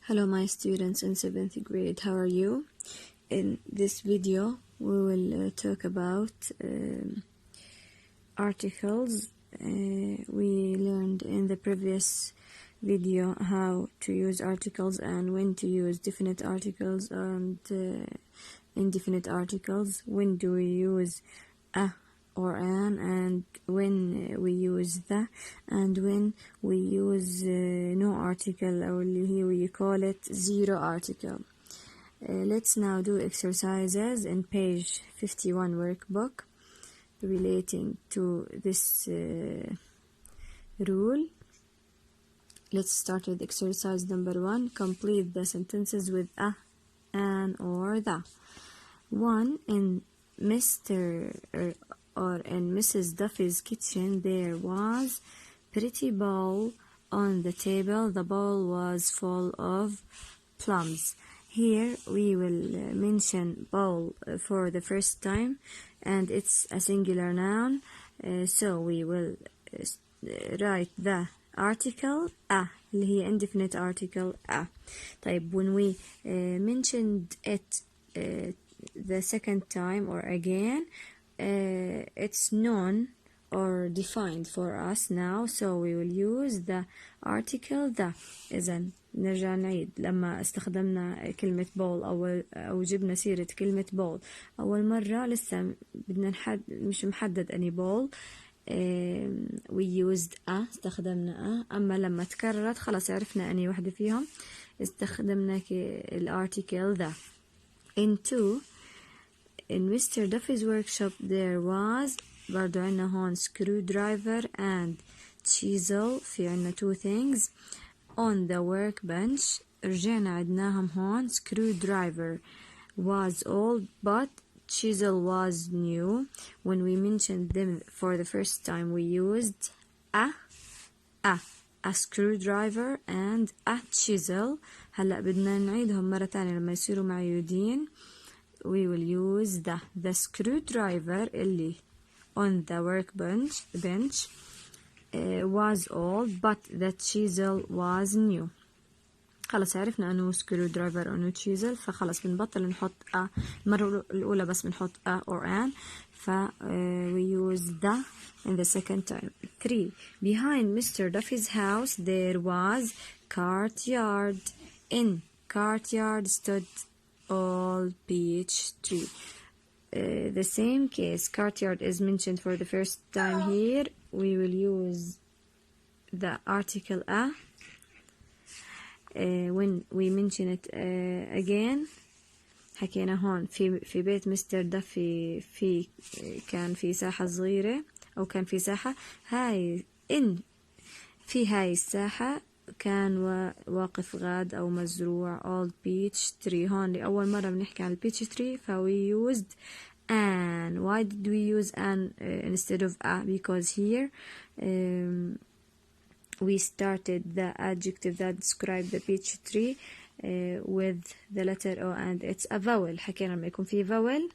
Hello my students in 7th grade, how are you? In this video we will talk about articles. We learned in the previous video how to use articles and when to use definite articles and indefinite articles. When do we use a or an, and when we use the, and when we use no article, or here we call it zero article. Let's now do exercises in page 51 workbook relating to this rule. Let's start with exercise number 1. Complete the sentences with a, an, or the. 1. In Mr. or in Mrs. Duffy's kitchen, there was pretty bowl on the table. The bowl was full of plums. Here we will mention bowl for the first time, and it's a singular noun, so we will write the article a اللي هي indefinite article a. طيب, when we mentioned it the second time or again, it's known or defined for us now, so we will use the article the. إذن نرجع نعيد. لما استخدمنا كلمة bowl أو جبنا سيرة كلمة bowl أول مرة لسه بدنا مش محدد أني bowl, we used a, استخدمنا a. أما لما تكررت خلاص عرفنا أني واحدة فيهم, استخدمنا الارتيكل the. In 2, in Mr. Duffy's workshop there was, برضو عنا هون screwdriver and chisel. في عنا 2 things on the workbench. رجعنا عدناهم هون. screwdriver was old but chisel was new. When we mentioned them for the first time we used a screwdriver and a chisel. هلأ بدنا نعيدهم مرة تانية لما يصيروا معيودين. We will use the screwdriver اللي on the workbench was old but the chisel was new. خلاص عرفنا أنه screwdriver أنه chisel, فخلاص بنبطل نحط a المرة الأولى, بس بنحط a or an, we use the in the second time. 3. Behind Mr. Duffy's house there was courtyard. In courtyard stood all peach tree. The same case, courtyard is mentioned for the first time here. We will use the article a. When we mention it again, حكينا هون في بيت مستر دافي كان في ساحة صغيرة, أو كان في ساحة هاي في هاي الساحة كان واقف غاد أو مزروع all peach tree. هون لأول مرة بنحكي عن peach tree, we used an. Why did we use an instead of a? Because here we started the adjective that described the peach tree with the letter O and it's a vowel. حكينا لما يكون في vowel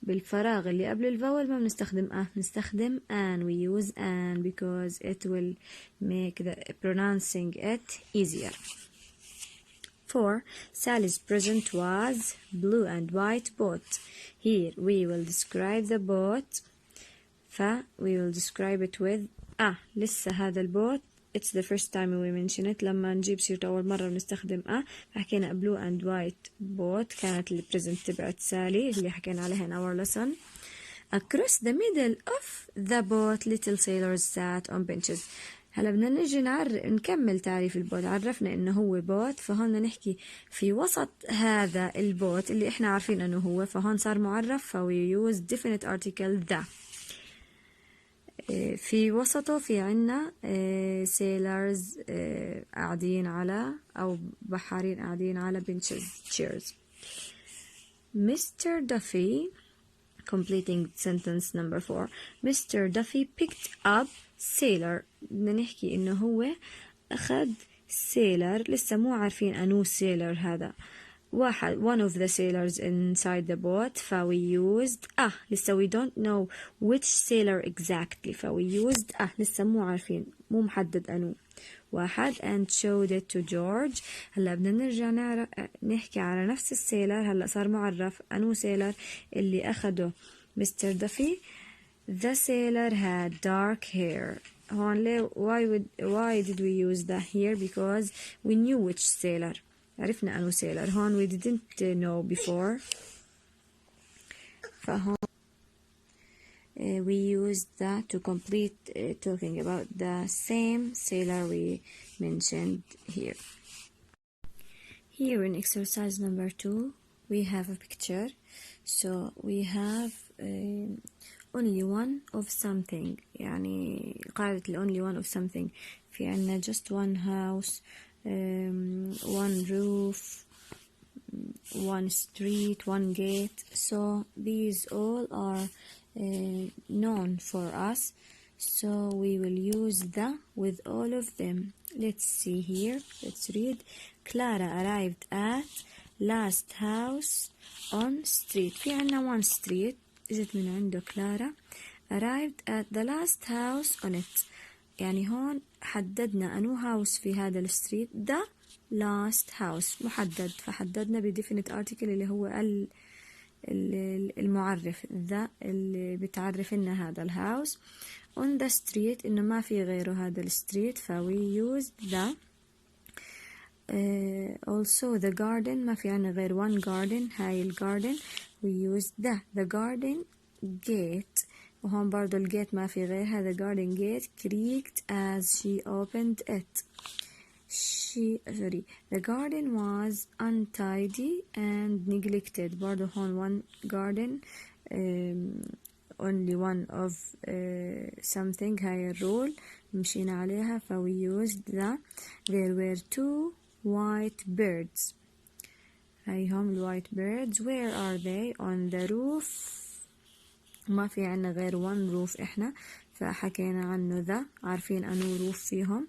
بالفراغ اللي قبل الفاول ما بنستخدم بنستخدم an. We use an because it will make the pronouncing it easier. 4. Sally's present was blue and white boat. Here we will describe the boat, we will describe it with a. لسه هذا البوت it's the first time we mention it. لما نجيب سيرته أول مرة بنستخدم a. فحكينا blue and white boat كانت اللي present تبعت سالي اللي حكينا عليها in our lesson. Across the middle of the boat little sailors sat on benches. هلا بدنا نجي نكمل تعريف البوت. عرفنا إنه هو بوت, فهون نحكي في وسط هذا البوت اللي إحنا عارفين إنه هو, فهون صار معرف, we use definite article the. في وسطه في عنا sailors قاعدين على, أو بحارين قاعدين على benches, chairs. Mr. Duffy, completing sentence number 4. Mr. Duffy picked up sailor. بدنا نحكي إنه هو أخذ sailor, لسه مو عارفين أنو sailor هذا. one of the sailors inside the boat, we used لسه we don't know which sailor exactly, we used لسه مو عارفين, مو محدد أنو. واحد and showed it to George. هلا بدنا نرجع نحكي على نفس السيلر. هلا صار معرف أنو سيلر اللي أخده مستر دافي. The sailor had dark hair. هون ليه why did we use the here because we knew which sailor. عرفنا أنو sailor. هون we didn't know before. فهون we used that to complete talking about the same sailor we mentioned here. Here in exercise number 2 we have a picture. So we have only one of something. يعني قاعدة only one of something. في عنا just one house, one roof, one street, one gate. So these all are known for us. So we will use the with all of them. Let's see here. Let's read. Clara arrived at last house on street. في عنا one street. إجت من عنده كلارا. Arrived at the last house on it. يعني هون حددنا أنو house في هذا الستريت. The last house محدد. فحددنا بdefinite article اللي هو المعرف ذا اللي بتعرف لنا هذا الهاوس. on the street إنه ما في غيره هذا الستريت فوي used the. also the garden ما في عنا غير one garden هاي الجاردن we used the garden gate. وهون برضو الجيت ما في غيرها. the garden gate creaked as she opened it. the garden was untidy and neglected. برضو هون one garden only one of something هاي الرول مشينا عليها فوي used the. there were two white birds. هاي هم الوايت birds. where are they? on the roof. ما في عنا غير one roof إحنا فحكينا عنه the. عارفين أنو roof فيهم.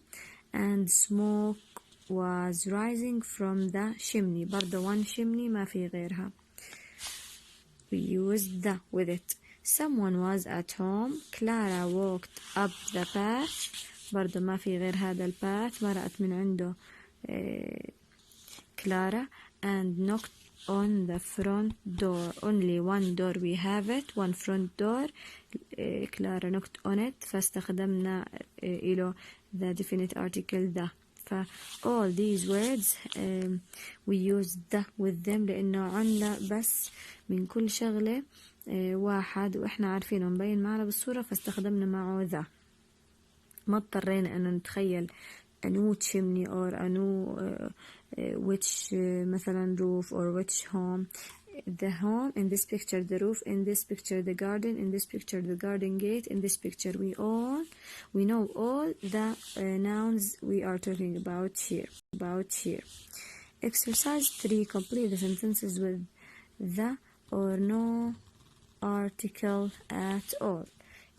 and smoke was rising from the chimney. برضه one chimney ما في غيرها. we used the with it. someone was at home. Clara walked up the path. برضه ما في غير هذا الباث. مرقت من عنده كلارا and knocked on the front door. only one door we have it. one front door. كلارا knocked on it فاستخدمنا إله the definite article the. all these words we use the with them لأنه عنا بس من كل شغلة واحد وإحنا عارفينه مبين معنا بالصورة فاستخدمنا معه the. ما اضطرينا أنه نتخيل أنو chimney or أنو which مثلا roof or which home. the home in this picture, the roof in this picture, the garden in this picture, the garden gate in this picture. we know all the nouns we are talking about here. Exercise 3. Complete the sentences with the or no article at all.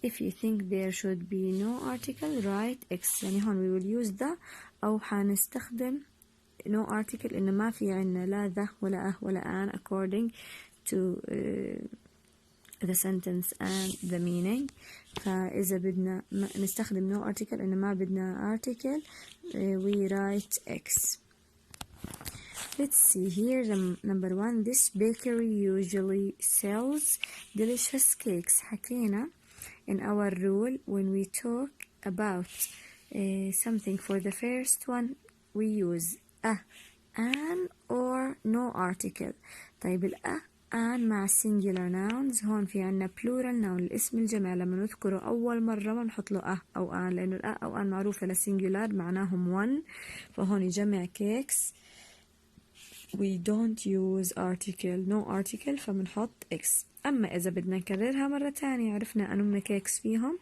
if you think there should be no article write X. يعني هون we will use the أو حنستخدم no article إنه ما في عنا لا the ولا ولا an according to the sentence and the meaning. فإذا بدنا نستخدم no article إنه ما بدنا article we write X. Let's see here. Number 1. This bakery usually sells delicious cakes. حكينا in our rule when we talk about something for the first one we use an or no article. طيب an مع singular nouns. هون في عنا plural noun الاسم الجمع لما نذكره أول مرة ما نحط له أو an لأنه أو an معروفة للسنجولار معناهم one فهون جمع cakes we don't use article no article فبنحط X. أما إذا بدنا نكررها مرة تانية عرفنا أنو من cakes فيهم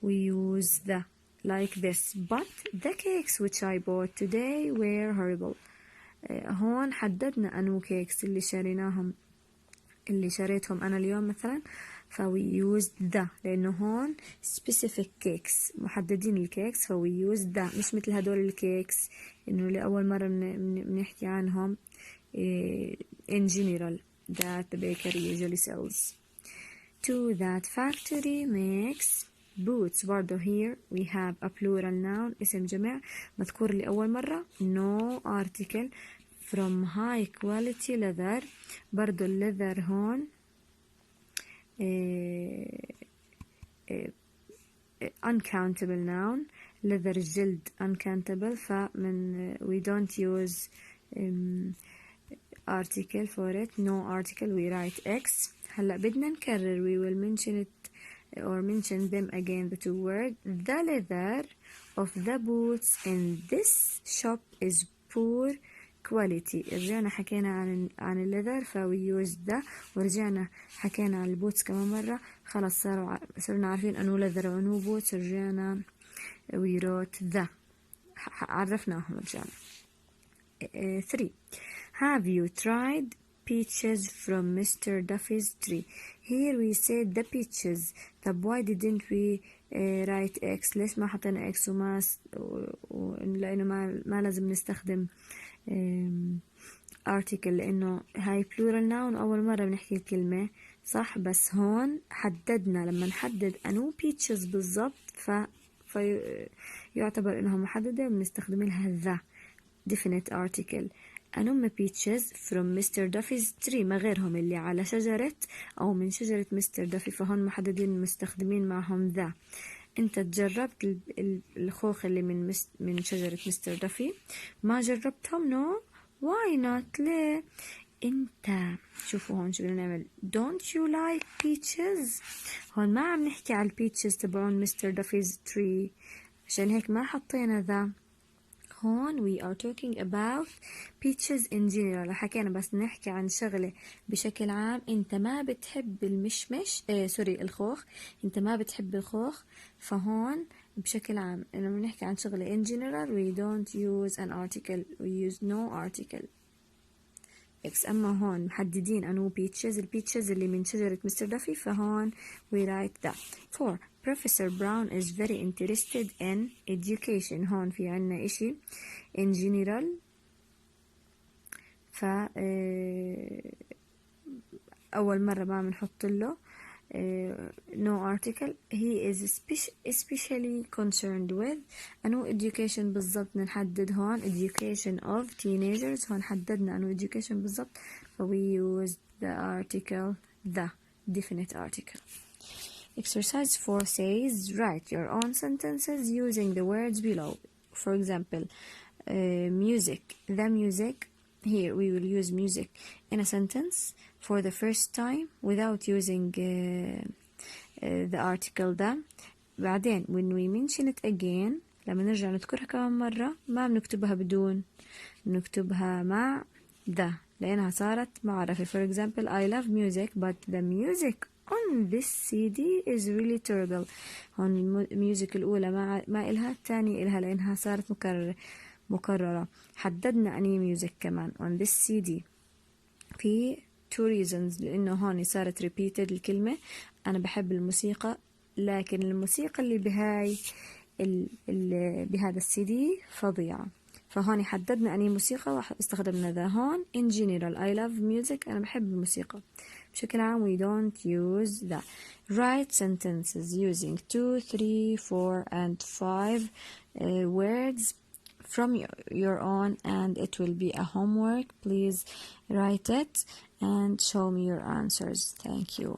we use the like this but the cakes which I bought today were horrible. هون حددنا أنو cakes اللي شريتهم أنا اليوم مثلا فوي use the لأنه هون specific cakes محددين الكيكس فوي use the مش مثل هدول الكيكس إنه لأول مرة بنحكي عنهم in general that the bakery usually sells. 2. That factory makes boots برضو here we have a plural noun اسم جمع مذكور لأول مرة no article from high quality leather برضو leather هون uncountable noun leather الجلد uncountable فمن we don't use article for it no article we write X هلا بدنا نكرر we will mention it or mention them again the two words the leather of the boots in this shop is poor quality رجعنا حكينا عن الليذر فوي use the ورجعنا حكينا عن البوتس كمان مرة خلاص صرنا عارفين أنه leather وأنه بوتس رجعنا we wrote the عرفناهم رجعنا 3 have you tried peaches from Mr. Duffy's tree here we said the peaches طب why didn't we write X ليش ما حطينا X وما لأنه ما لازم نستخدم article لأنه هاي plural noun أول مرة بنحكي الكلمة صح بس هون حددنا لما نحدد أنو peaches بالضبط فيعتبر إنها محددة وبنستخدم لها the definite article أنهم peaches from Mr. Duffy's tree ما غيرهم اللي على شجرة أو من شجرة Mr. Duffy فهون محددين مستخدمين معهم ذا أنت جربت الخوخ اللي من شجرة Mr. Duffy ما جربتهم no why not ليه أنت شوفوا هون شو بدنا نعمل don't you like peaches هون ما عم نحكي على peaches تبعون Mr. Duffy's tree عشان هيك ما حطينا ذا هون we are talking about peaches in general حكينا بس نحكي عن شغلة بشكل عام انت ما بتحب المشمش سوري الخوخ انت ما بتحب الخوخ فهون بشكل عام لما نحكي عن شغلة in general we don't use an article we use no article X أما هون محددين أنو peaches البيتشز اللي من شجرة مستر دافي فهون we write that 4 Professor Brown is very interested in education هون في عنا إشي in general أول مرة ما بنحط له no article he is especially concerned with أنو education بالضبط نحدد هون education of teenagers هون حددنا أنو education بالضبط we use the article the definite article exercise 4 says write your own sentences using the words below for example music the music here we will use music in a sentence for the first time without using the article the بعدين when we mention it again لما نرجع نذكرها كمان مرة ما بنكتبها بدون بنكتبها مع the لأنها صارت معرفة for example I love music but the music on this CD is really terrible هون الميوزك الأولى ما إلها الثانية إلها لأنها صارت مكررة حددنا أني ميوزك كمان on this CD في two reasons لأنه هون صارت repeated الكلمة أنا بحب الموسيقى لكن الموسيقى اللي بهذا السي دي فظيعة فهون حددنا أني موسيقى واستخدمنا ذا هون in general I love music أنا بحب الموسيقى بشكل عام we don't use that write sentences using 2, 3, 4 and 5 words from your own and it will be a homework please write it and show me your answers thank you